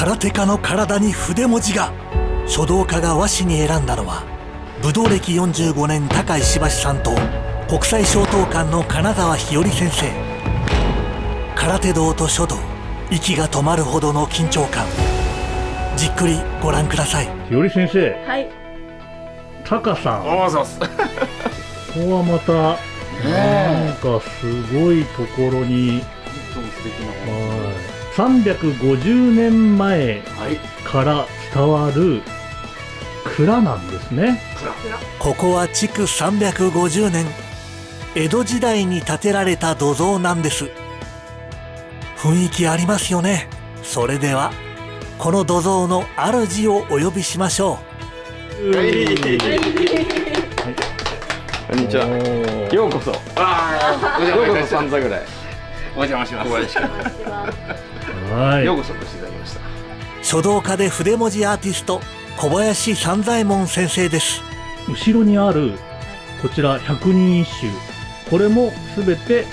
空手家の体に筆文字が。書道家が和紙に選んだのは武道歴45年高石橋さんと国際松濤館の金沢日和先生。空手道と書道、息が止まるほどの緊張感。じっくりご覧ください。日和先生、はい。タカさん、ああ、そうっす。ここはまたなんかすごいところに、350年前から伝わる蔵なんですね。ここは築350年、江戸時代に建てられた土蔵なんです。雰囲気ありますよね。それではこの土蔵の主をお呼びしましょう。はい。こんにちは。ようこそ。ああ、ようこそ三座ぐらい。お邪魔します。はい。ようこそお越しいただきました。書道家で筆文字アーティスト、小林三左衛門先生です。後ろにあるこちら百人一首、これもすべて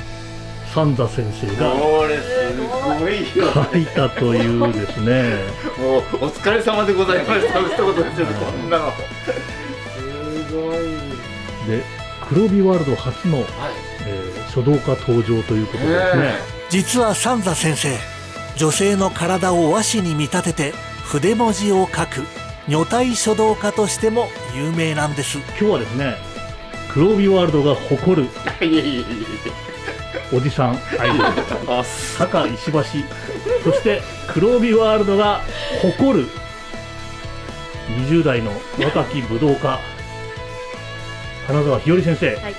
三座先生がこれすごいよ。書いたというですね。もうお疲れ様でございました。一言ですよ。こんなの。すごい。で、黒帯ワールド初の、書道家登場ということですね。実は三座先生、女性の体を和紙に見立てて筆文字を書く女体書道家としても有名なんです。今日はですね、黒帯ワールドが誇るおじさんアイドル高石橋、そして黒帯ワールドが誇る20代の若き武道家金沢日和先生、はい、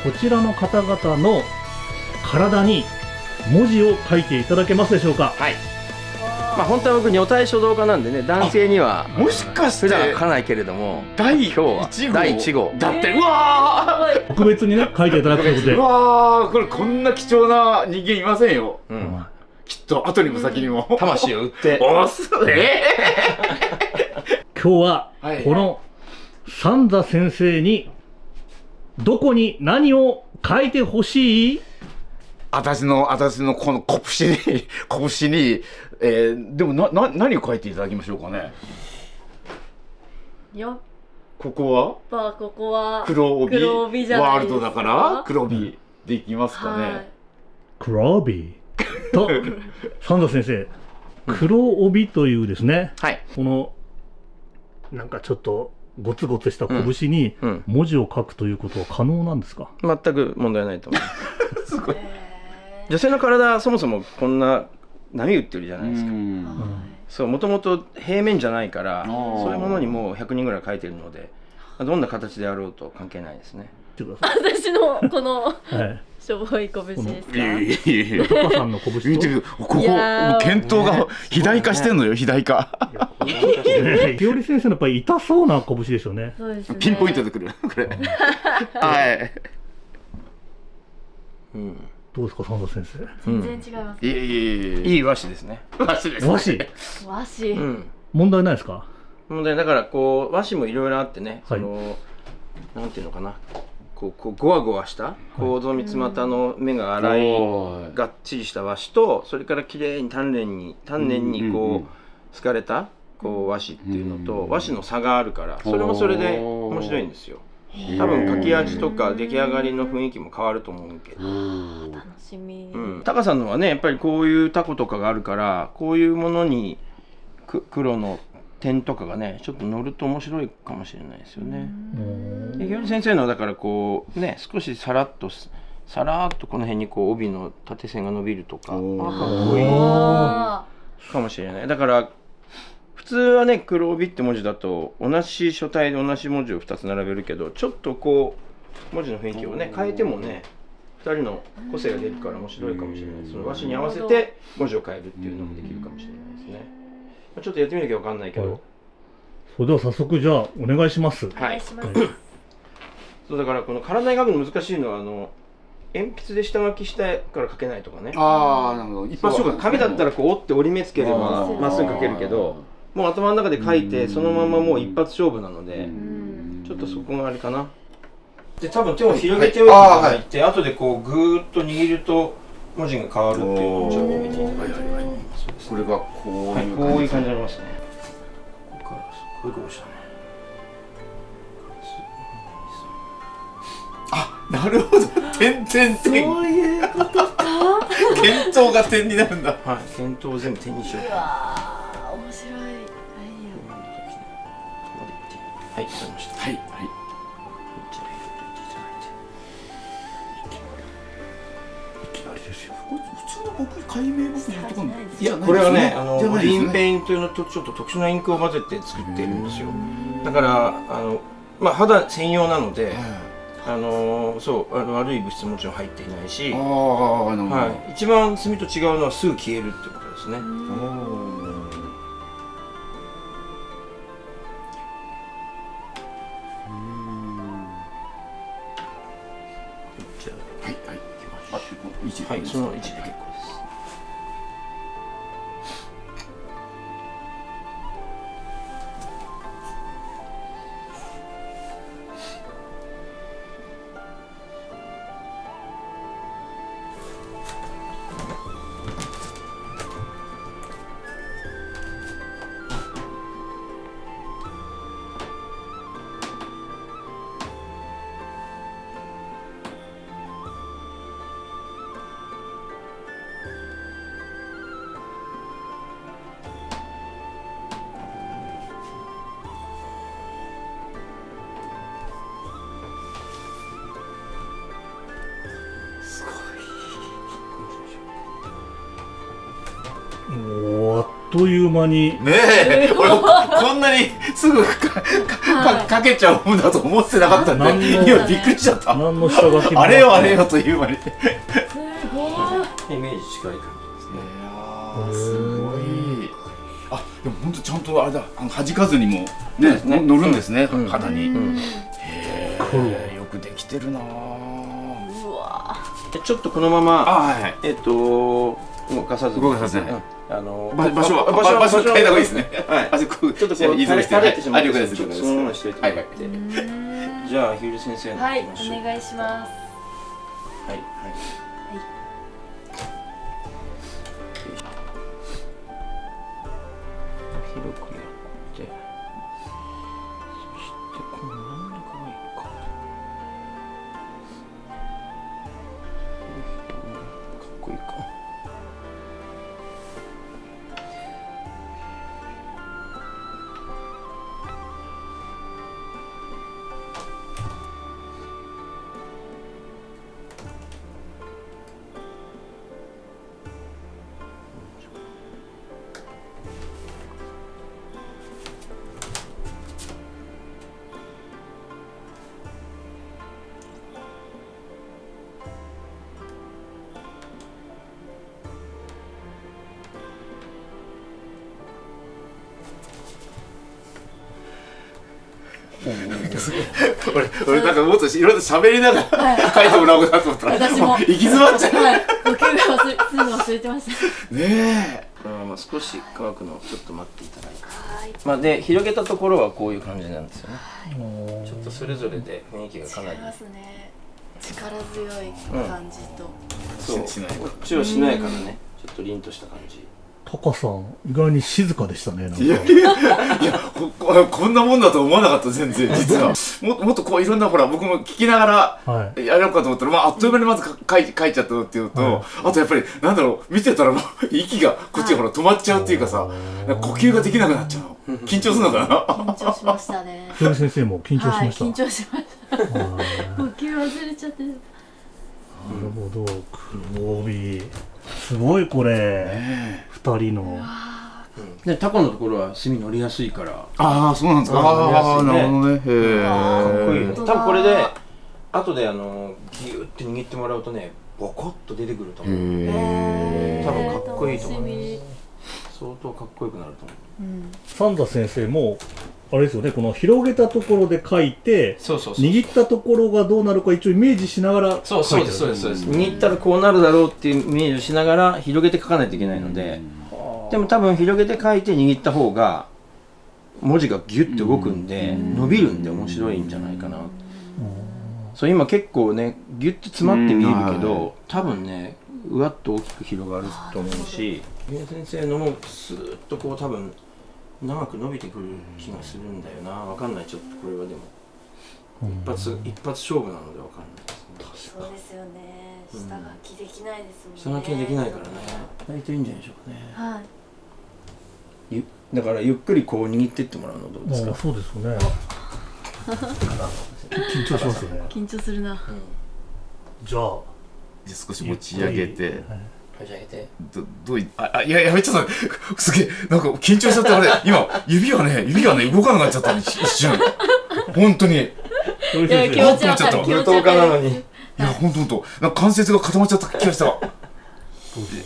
こちらの方々の体に文字を書いていただけますでしょうか。はい。まあ本当は僕女体書道家なんでね、男性にはもしかして普段は書かないけれども、第今日は第1号だって、うわー、特別にね書いていただくということで、うわー、これこんな貴重な人間いませんよ。うん、きっと後にも先にも魂を売っておす今日ははいこの三座先生にどこに何を書いてほしい？私のこの拳に、でも何を書いていただきましょうかね。やっここはぱここは黒帯じゃないですか。ワールドだから黒帯でいきますかね。はい。黒帯と三座先生、黒帯というですね、はいこのなんかちょっとゴツゴツした拳にうん文字を書くということは可能なんですか？全く問題ないと思う。すごい。女性の体そもそもこんな波打ってるじゃないですか。そう、もともと平面じゃないからそういうものにもう100人ぐらい書いてるので、どんな形であろうと関係ないですね。私のこのはいしょぼい拳ですか。タカさんの拳と見てる、ここいやー検討が肥大化してんのよ。肥大化日和先生のやっぱり痛そうな拳ですよね。そうですね。ピンポイントでくるこれはい。どうですか三座先生？全然違います。いいい和紙ですね。和紙ですね。和紙和紙。うん。問題ないですか？問題だからこう和紙もいろいろあってね、はいそのなんていうのかな、こうゴワゴワした構造三つ股の目が粗いがっちりした和紙と、それから綺麗に丹念にこうすかれたこう和紙っていうのと和紙の差があるから、それもそれで面白いんですよ。多分書き味とか出来上がりの雰囲気も変わると思うけど、楽しみ。タカさんのはねやっぱりこういうタコとかがあるから、こういうものに黒の点とかがねちょっと乗ると面白いかもしれないですよね。で日和先生のはだからこうね少しさらっとこの辺にこう帯の縦線が伸びるとか、かっこいいあかもしれない。だから普通はね黒帯って文字だと同じ書体で同じ文字を2つ並べるけど、ちょっとこう文字の雰囲気をね変えてもね2人の個性が出るから面白いかもしれない。その和紙に合わせて文字を変えるっていうのもできるかもしれないですね。ちょっとやってみなきゃ分かんないけど、それでは早速じゃあお願いします。ーお願いします。そうだからこの体に書くの難しいのは鉛筆で下書きしたから書けないとかね。ああ、なるほど。一発勝負。紙だったらこう折って折り目つければまっすぐ書けるけど、もう頭の中で書いてそのままもう一発勝負なので、ちょっとそこがあれかな。で多分手を広げておいていただいて、後でこうぐーっと握ると文字が変わるっていうのをちょっと見ていただいて。そうです。これがこうはい、いうこういう感じにじなりますね。ここからすっごいこうしたね。あ、なるほど。点点そう点。いうことか。見当が点になるんだ。はい、検討を全部点にしようう。わー、面白いアイはい、わかりました。はいはい。じゃあ入れていただいて。いきなりですよ。これ普通の僕海名僕言うとこいや、これはね、じゃないですよねグリーンペイント用のちょっと特殊なインクを混ぜて作ってるんですよ。だからまあ肌専用なので、そう悪い物質もちろん入っていないし、ああ、なるほど。はい、一番墨と違うのはすぐ消えるってことですね。じゃはいはい。行きましょう。一あ、はい、その位置で結構です。もうあっという間にねえ、俺こんなにすぐかけちゃうんだと思ってなかったんで、何の今びっくりしちゃった。何の下書きもあれよあれよという間に。いすごい。イメージ近い感やーすごい。あ、でも本当ちゃんとあれだ、弾かずにもねね乗るんですね、うん肌に。うんへえ、よくできてるなー。うわじ。ちょっとこのままあ、はい。動かさずに。動かさずにうん場場所は変えた方がいいですね。はい。あ、じゃあこうちょっとこう依存して垂れてしまって、了解ですちょっとそのままにしておいてもらって。ー。うーんじゃあ、ひゅうり先生のはい、行きましょう。お願いします。はい、はい。広くやって、そしてこの真ん中がいいか。かっこいいか。俺なんかもっといろいろ喋りながら書いてもらおうかなと思ったら、私も行き詰まっちゃう。はい、呼吸がすぐ忘れてました。ねこのまま少し乾くのをちょっと待っていただいて。はい。まあ、で、広げたところはこういう感じなんですよね。ちょっとそれぞれで雰囲気がかなり違い。ますね。力強い感じと。そう、しなやかこっちはしなやかなね、ちょっと凛とした感じ。タカさん意外に静かでしたね。なんかいやこんなもんだと思わなかった全然実は。もっとこういろんなほら僕も聞きながはらやろうかと思ったら、まあ、あっという間にまず書いちゃったっていうと、はいあとやっぱりなんだろう見てたらもう息がこっちがほら止まっちゃうっていうかさ、なんか呼吸ができなくなっちゃうの。緊張するのかな。緊張しましたね。ひより先生も緊張しました。はい、緊張しました。はい呼吸忘れちゃってる。なるほど、黒帯すごいこれ、二人ので、タコのところは墨乗りやすいから、ああ、そうなんですか。ああなるほどね。へえ。かっこいいよね。本当だ多分これで、後でギューって握ってもらうとね、ボコッと出てくると思う。多分かっこいいと思う楽しみ。相当かっこよくなると思う。うん。三田先生もあれですよね、この広げたところで書いてそうそうそう。握ったところがどうなるか一応イメージしながら書いてる。そうです。握ったらこうなるだろうっていうイメージをしながら広げて書かないといけないので、でも多分広げて書いて握った方が文字がギュッと動くんで、伸びるんで面白いんじゃないかな。そう今結構ねギュッと詰まって見えるけど、多分ねうわっと大きく広がると思うし、ゆうや先生のもスーッとこう多分長く伸びてくる気がするんだよな。わかんない、ちょっとこれはでも一発勝負なのでわかんないですね。そうですよね。下書きできないですもんね。下書きはできないからね。大体いいんじゃないでしょうかね。はい。だからゆっくりこう握ってってもらうのどうですか。そうですね。緊張しますよね。緊張するな。じゃあ少し持ち上げて、持ち上げて。どういいややめちゃった。すげえなんか緊張しちゃって、俺今指がね動かなくなっちゃった一瞬。本当に。いや気持ちわかる。武闘家なのに。いや本当なんか関節が固まっちゃった気がしたわ。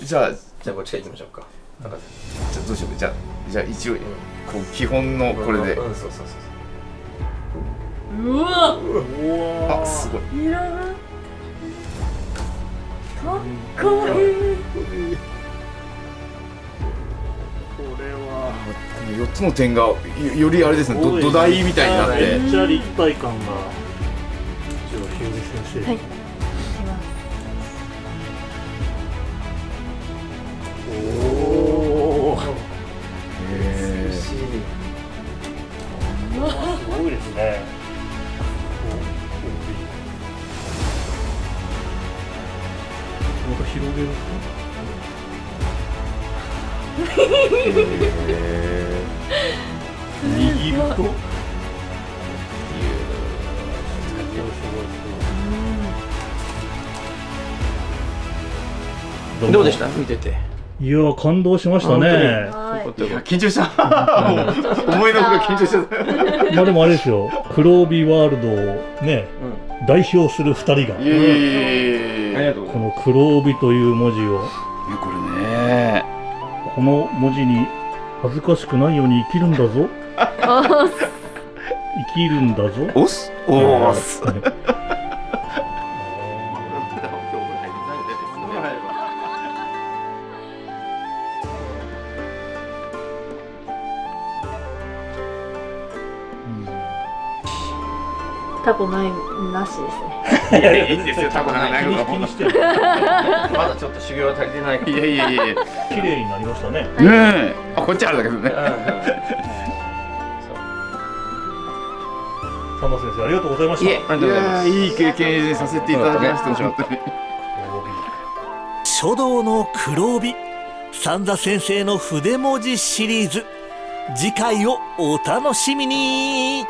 じゃあこっちから行きましょうか。じゃあどうしよう。じゃあ一応こう基本のこれで。そう。うわ。あすごい。いらん。かっこいい。4つの点がよりあれですね、土台みたいになって。めっちゃ立体感が。じゃあひより先生。はい。すごいですね。また広げると握るとどうでした見てて。いや感動しましたね。はい。いや緊張した。思いのほか緊張しちゃった。まあでもあれですよ、黒帯ワールドをね、代表する2人がいやありがとうございこの黒帯という文字を、これね。この文字に恥ずかしくないように生きるんだぞ、生きるんだぞ。おっす。おーす。タコないなしですね。いやいいんですよ、タコなんかないの気にしてる。ます。まだちょっと修行足りてないかいやいやいやいや。綺麗になりましたね。ねえ。あこっちあるだけどね。佐野先生ありがとうございました。いえ、ありがとうございます。いい経験させていただきました。本当に。書道の黒帯三田先生の筆文字シリーズ、次回をお楽しみに。